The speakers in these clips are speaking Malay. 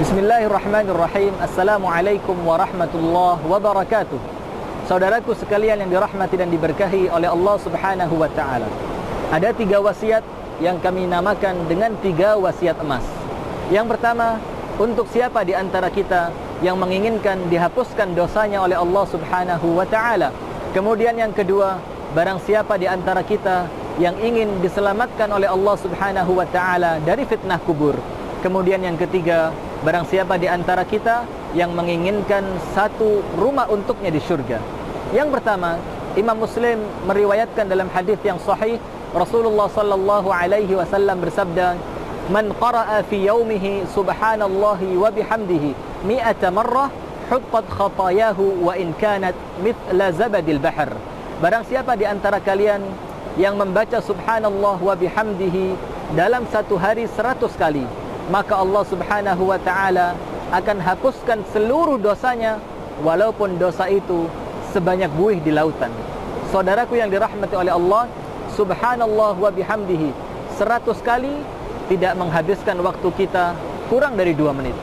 Bismillahirrahmanirrahim. Assalamualaikum warahmatullahi wabarakatuh. Saudaraku sekalian yang dirahmati dan diberkahi oleh Allah Subhanahu wa taala. Ada 3 wasiat yang kami namakan dengan 3 wasiat emas. Yang pertama, untuk siapa di antara kita yang menginginkan dihapuskan dosanya oleh Allah Subhanahu wa taala. Kemudian yang kedua, barang siapa di antara kita yang ingin diselamatkan oleh Allah Subhanahu wa taala dari fitnah kubur. Kemudian yang ketiga, barang siapa di antara kita yang menginginkan satu rumah untuknya di syurga. Yang pertama, Imam Muslim meriwayatkan dalam hadis yang sahih, Rasulullah sallallahu alaihi wasallam bersabda, "Man qara'a fi yaumihi subhanallahi wa bihamdihi 100 marrah, huttat khatayahu wa in kanat mithla zabadil bahr." Barang siapa di antara kalian yang membaca subhanallah wa bihamdihi dalam satu hari 100 kali, maka Allah Subhanahu wa taala akan hapuskan seluruh dosanya, walaupun dosa itu sebanyak buih di lautan. Saudaraku yang dirahmati oleh Allah, subhanallah wa bihamdihi 100 kali tidak menghabiskan waktu kita kurang dari 2 menit.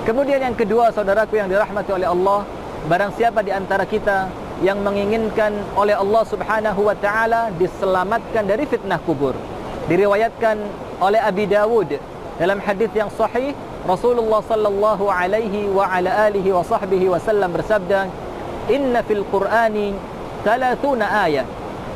Kemudian yang kedua, saudaraku yang dirahmati oleh Allah, barang siapa di antara kita yang menginginkan oleh Allah Subhanahu wa taala diselamatkan dari fitnah kubur. Diriwayatkan oleh Abi Dawud dalam hadis yang sahih, Rasulullah sallallahu alaihi wa ala alihi wa sahbihi wasallam bersabda, "Inna fil Qur'ani 30 ayat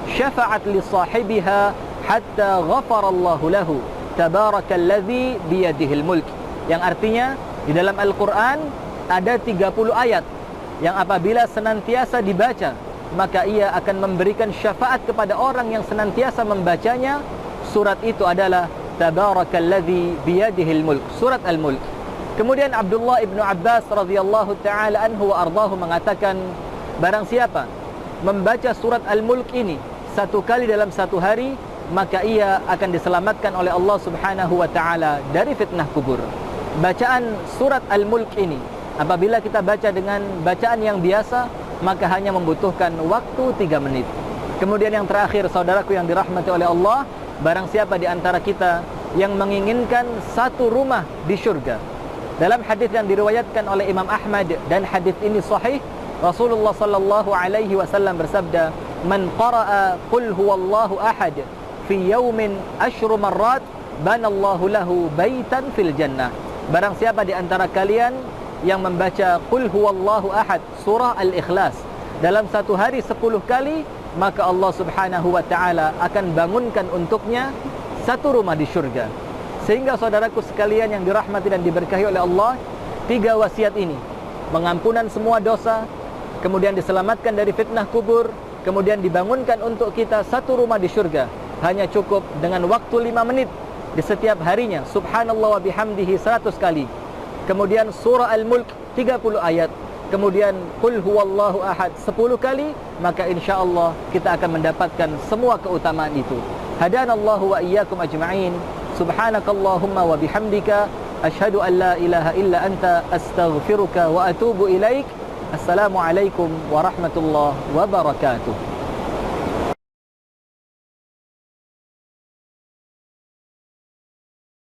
syafa'at li sahibiha hatta ghafarallahu lahu, tabarakalladzi biyadihil mulk." Yang artinya, di dalam Al-Qur'an ada 30 ayat yang apabila senantiasa dibaca, maka ia akan memberikan syafaat kepada orang yang senantiasa membacanya. Surat itu adalah Tabarakalladzi biyadihil mulk, surat Al-Mulk. Kemudian Abdullah ibnu Abbas radhiyallahu ta'ala anhu wa ardahu mengatakan, barang siapa membaca surat Al-Mulk ini 1 kali dalam 1 hari, maka ia akan diselamatkan oleh Allah Subhanahu wa ta'ala dari fitnah kubur. Bacaan surat Al-Mulk ini, apabila kita baca dengan bacaan yang biasa, maka hanya membutuhkan waktu 3 menit. Kemudian yang terakhir, saudaraku yang dirahmati oleh Allah, barang siapa di antara kita yang menginginkan satu rumah di syurga. Dalam hadis yang diriwayatkan oleh Imam Ahmad dan hadis ini sahih, Rasulullah sallallahu alaihi wasallam bersabda, "Man qara'a qul huwallahu ahad fi yaumin 10 marrat, banallahu lahu baitan fil jannah." Barang siapa di antara kalian yang membaca qul huwallahu ahad, surah Al-Ikhlas, dalam 1 hari 10 kali, maka Allah Subhanahu wa ta'ala akan bangunkan untuknya satu rumah di syurga. Sehingga saudaraku sekalian yang dirahmati dan diberkahi oleh Allah, 3 wasiat ini, pengampunan semua dosa, kemudian diselamatkan dari fitnah kubur, kemudian dibangunkan untuk kita satu rumah di syurga, hanya cukup dengan waktu 5 menit di setiap harinya. Subhanallah wa bihamdihi 100 kali. Kemudian surah Al-Mulk 30 ayat. Kemudian qul huwallahu ahad 10 kali, maka insyaallah kita akan mendapatkan semua keutamaan itu. Hadanallahu wa iyyakum ajma'in. Subhanakallahumma wa bihamdika asyhadu an la ilaha illa anta astaghfiruka wa atubu ilaik. Assalamualaikum warahmatullahi wabarakatuh.